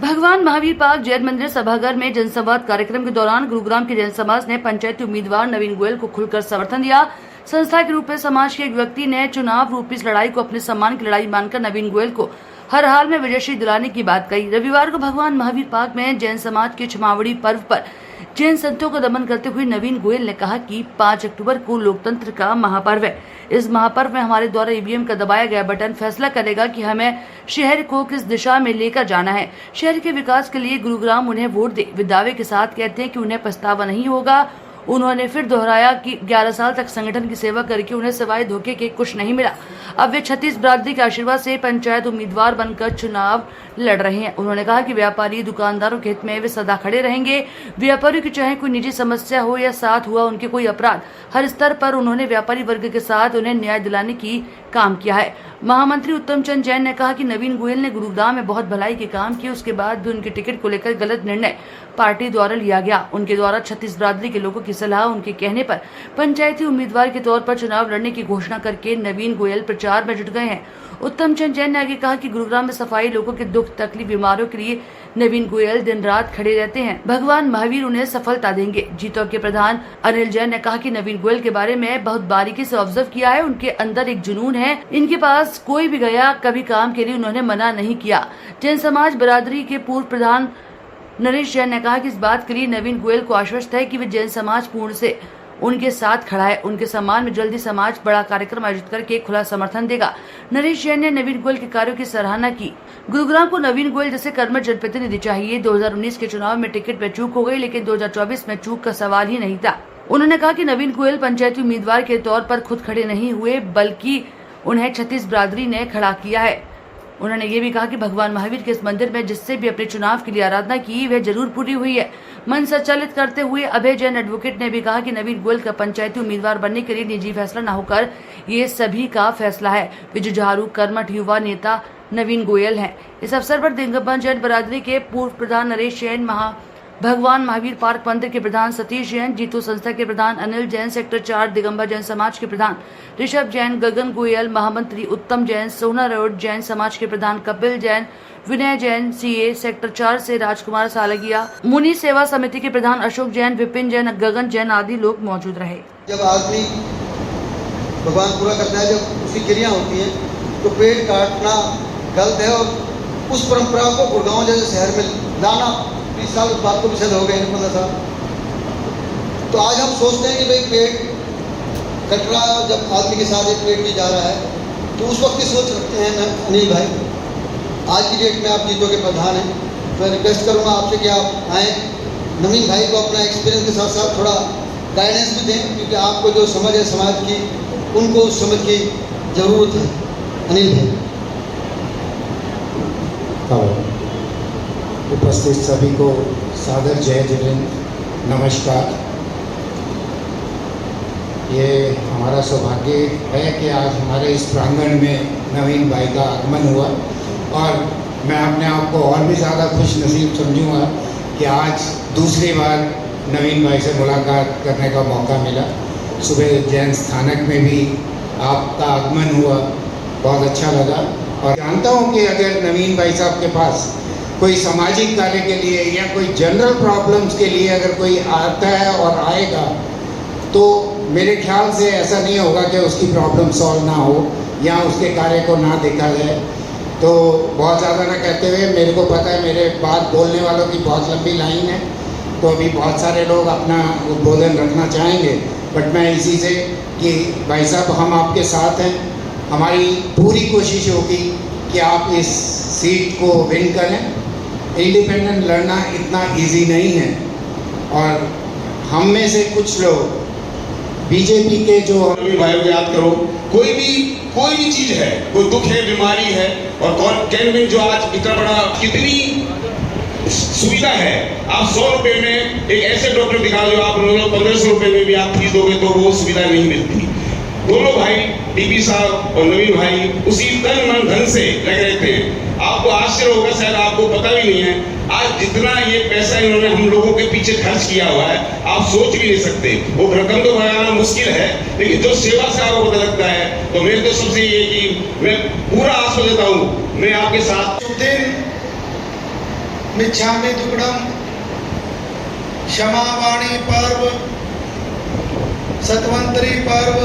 भगवान महावीर पार्क जैन मंदिर सभागार में जनसंवाद कार्यक्रम के दौरान गुरुग्राम के जैन समाज ने पंचायती उम्मीदवार नवीन गोयल को खुलकर समर्थन दिया। संस्था के रूप में समाज के एक व्यक्ति ने चुनाव रूपी इस लड़ाई को अपने सम्मान की लड़ाई मानकर नवीन गोयल को हर हाल में विजयश्री दिलाने की बात कही। रविवार को भगवान महावीर पार्क में जैन समाज के क्षमावड़ी पर्व पर जैन संतों का दमन करते हुए नवीन गोयल ने कहा कि 5 अक्टूबर को लोकतंत्र का महापर्व है। इस महापर्व में हमारे द्वारा ईवीएम का दबाया गया बटन फैसला करेगा कि हमें शहर को किस दिशा में लेकर जाना है। शहर के विकास के लिए गुरुग्राम उन्हें वोट दे। वे दावे के साथ कहते हैं कि उन्हें पछतावा नहीं होगा। उन्होंने फिर दोहराया कि 11 साल तक संगठन की सेवा करके उन्हें सिवाय धोखे के कुछ नहीं मिला। अब वे 36 बिरादरी के आशीर्वाद से पंचायत उम्मीदवार बनकर चुनाव लड़ रहे हैं। उन्होंने कहा कि व्यापारी दुकानदारों के हित में वे सदा खड़े रहेंगे। व्यापारियों की चाहे कोई निजी समस्या हो या साथ हुआ उनके कोई अपराध, हर स्तर पर उन्होंने व्यापारी वर्ग के साथ उन्हें न्याय दिलाने की काम किया है। महामंत्री उत्तम चंद जैन ने कहा कि नवीन गोयल ने गुरुग्राम में बहुत भलाई के काम किए, उसके बाद भी उनके टिकट को लेकर गलत निर्णय पार्टी द्वारा लिया गया। उनके द्वारा 36 बिरादरी के लोगों की सलाह उनके कहने पर पंचायती उम्मीदवार के तौर पर चुनाव लड़ने की घोषणा करके नवीन गोयल प्रचार में जुट गए हैं। उत्तम चंद जैन ने आगे कहा कि गुरुग्राम में सफाई, लोगों के दुख तकलीफ, बीमारों के लिए नवीन गोयल दिन रात खड़े रहते हैं। भगवान महावीर उन्हें सफलता देंगे। जीतों के प्रधान अनिल जैन ने कहा कि नवीन गोयल के बारे में बहुत बारीकी से ऑब्जर्व किया है। उनके अंदर एक जुनून है। इनके पास कोई भी गया कभी काम के लिए उन्होंने मना नहीं किया। जैन समाज बिरादरी के पूर्व प्रधान नरेश जैन ने कहा कि इस बात के लिए नवीन गोयल को आश्वस्त है कि वे जैन समाज पूर्ण से उनके साथ खड़ा है। उनके सम्मान में जल्दी समाज बड़ा कार्यक्रम आयोजित करके खुला समर्थन देगा। नरेश जैन ने नवीन गोयल के कार्यों की सराहना की। गुरुग्राम को नवीन गोयल जैसे कर्मठ जनप्रतिनिधि चाहिए। 2019 के चुनाव में टिकट में चूक हो गई, लेकिन 2024 में चूक का सवाल ही नहीं था। उन्होंने कहा कि नवीन गोयल पंचायती उम्मीदवार के तौर पर खुद खड़े नहीं हुए, बल्कि उन्हें 36 बिरादरी ने खड़ा किया है। उन्होंने ये भी कहा कि भगवान महावीर के इस मंदिर में जिससे भी अपने चुनाव के लिए आराधना की वह जरूर पूरी हुई है। मन संचालित करते हुए अभय जैन एडवोकेट ने भी कहा कि नवीन गोयल का पंचायती उम्मीदवार बनने के लिए निजी फैसला न होकर ये सभी का फैसला है। वे जुझारू कर्मठ युवा नेता नवीन गोयल हैं। इस अवसर पर दिगंबर जैन बिरादरी के पूर्व प्रधान नरेश जैन, भगवान महावीर पार्क मंदिर के प्रधान सतीश जैन, जीतू संस्था के प्रधान अनिल जैन, सेक्टर 4 दिगंबर जैन समाज के प्रधान ऋषभ जैन, गगन गोयल, महामंत्री उत्तम जैन, सोना रोड जैन समाज के प्रधान कपिल जैन, विनय जैन, सीए सेक्टर 4 से राजकुमार सालगिया, मुनि सेवा समिति के प्रधान अशोक जैन, विपिन जैन, गगन जैन आदि लोग मौजूद रहे। जब आदमी भगवान पूरा करता है, जब उसकी क्रिया होती है तो पेड़ काटना गलत है। और उस परंपरा को गुड़गांव जैसे शहर में लाना, 20 साल उस बात को भी शायद हो गए 15 साल। तो आज हम सोचते हैं कि भाई पेड़ कट रहा है, जब आदमी के साथ एक पेड़ भी जा रहा है तो उस वक्त की सोच रखते हैं अनिल भाई। आज की डेट में आप जीतों के प्रधान हैं, तो मैं रिक्वेस्ट करूँगा आपसे कि आप आएँ, नवीन भाई को अपना एक्सपीरियंस के साथ साथ थोड़ा गाइडेंस भी दें, क्योंकि आपको जो समझ है समाज की, उनको उस समझ की ज़रूरत है। अनिल भाई। उपस्थित सभी को सादर जय जिनेन्द्र, नमस्कार। ये हमारा सौभाग्य है कि आज हमारे इस प्रांगण में नवीन भाई का आगमन हुआ, और मैं अपने आप को और भी ज़्यादा खुश नसीब समझूंगा कि आज दूसरी बार नवीन भाई से मुलाकात करने का मौका मिला। सुबह जैन स्थानक में भी आपका आगमन हुआ, बहुत अच्छा लगा। और जानता हूँ कि अगर नवीन भाई साहब के पास कोई सामाजिक कार्य के लिए या कोई जनरल प्रॉब्लम्स के लिए अगर कोई आता है और आएगा, तो मेरे ख्याल से ऐसा नहीं होगा कि उसकी प्रॉब्लम सॉल्व ना हो या उसके कार्य को ना देखा जाए। तो बहुत ज़्यादा ना कहते हुए, मेरे को पता है मेरे बात बोलने वालों की बहुत लंबी लाइन है, तो अभी बहुत सारे लोग अपना उद्बोधन रखना चाहेंगे, बट मैं इसी से कि भाई साहब हम आपके साथ हैं। हमारी पूरी कोशिश होगी कि आप इस सीट को विन करें। इंडिपेंडेंट लड़ना इतना इजी नहीं है, और हम में से कुछ लोग बीजेपी के जो भाइयों को याद करो, कोई भी चीज है, कोई दुख है, बीमारी है, और कैनविन जो आज इतना बड़ा कितनी सुविधा है। आप 100 रुपए में एक ऐसे डॉक्टर दिखा दो, आप 1500 रुपए में भी आप फीस दोगे तो वो सुविधा नहीं मिलती। दोनों भाई टीपी साहब और नवीन भाई उसी तन मन धन से लग रहे थे। आपको आश्चर्य होगा, शायद आपको पता भी नहीं है, आज जितना ये पैसा इन्होंने हम लोगों के पीछे खर्च किया हुआ है, आप सोच भी नहीं सकते। वो रकम तो बनाना मुश्किल है, लेकिन जो सेवा से आपको पता लगता है, तो मेरे तो सबसे ये कि मैं पूरा आश्वासन देता हूँ, मैं आपके साथ। मिच्छामि दुक्कडम, क्षमावाणी पर्व, सतवंतरी पर्व,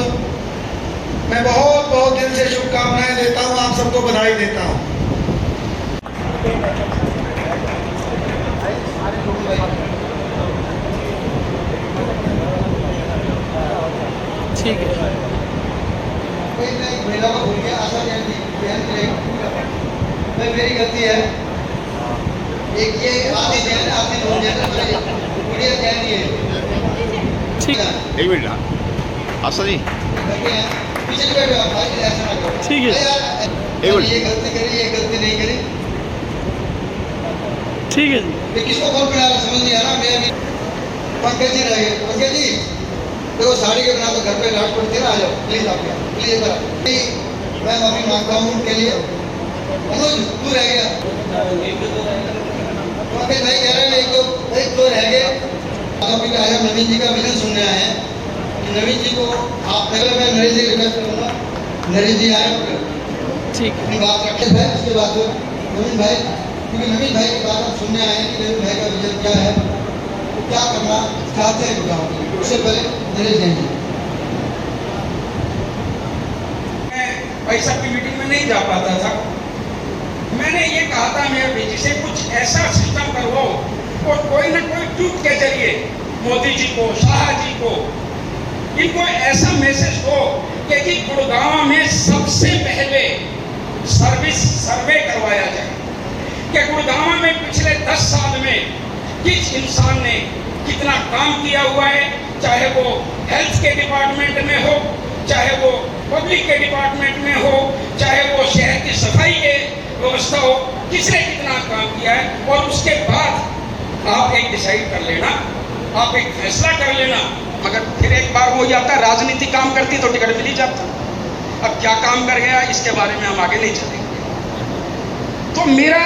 मैं बहुत बहुत दिल से शुभकामनाएं देता हूं, आप सबको बधाई देता हूं। ठीक है। कोई मैं एक महिला को भूल गया, आशा जयंती बहन मैं मेरी गलती है। एक ये आधी जैन आधी नॉन जैन गुड़िया जैन ही है। ठीक है। एक मिनट आशा जी, पीछे बैठ जाओ, भाई ऐसा ना करो। ठीक है। यार ये गलती करी, ये गलती नहीं करी। ठीक है जी। मैं किसको कॉल पे आ रहा समझ नहीं आ रहा। मैं अभी पंकज जी रह गए। पंकज जी देखो साड़ी के बिना तो घर पे लाट पड़ती है ना, आ जाओ प्लीज, आप प्लीज इधर। मैं माफी मांगता हूँ उनके लिए। मनोज तू रह गया, पंकज भाई कह रहे हैं एक दो रह गए। अभी आज हम नवीन जी का विजन सुनने आए हैं कि नवीन जी को आप पहले मैं नरेश जी रिक्वेस्ट करूँगा, नरेश जी आए ठीक है। अपनी बात रखे थे, उसके बाद नवीन भाई, क्योंकि नवीन भाई की बात हम सुनने आए हैं कि नवीन भाई का विजन क्या है, वो क्या करना चाहते हैं गाँव के लिए। उससे पहले नरेश जैन जी। मैं भाई साहब की मीटिंग में नहीं जा पाता था। मैंने ये कहा था मेरे बेटी से कुछ ऐसा सिस्टम करवाओ और कोई ना कोई ट्वीट के जरिए मोदी जी को, शाह जी को, इनको ऐसा मैसेज हो कि जी गुड़गांव में सबसे पहले सर्विस सर्वे करवाया जाए कि गुड़गांव में पिछले 10 साल में किस इंसान ने कितना काम किया हुआ है, चाहे वो हेल्थ के डिपार्टमेंट में हो, चाहे वो पब्लिक के डिपार्टमेंट में हो, चाहे वो शहर की सफाई के व्यवस्था हो, किसने कितना काम किया है। और उसके बाद आप एक डिसाइड कर लेना, आप एक फैसला कर लेना। मगर फिर एक बार हो जाता है, राजनीति काम करती तो टिकट मिल ही जाता। अब क्या काम कर गया इसके बारे में हम आगे नहीं चलेंगे। तो मेरा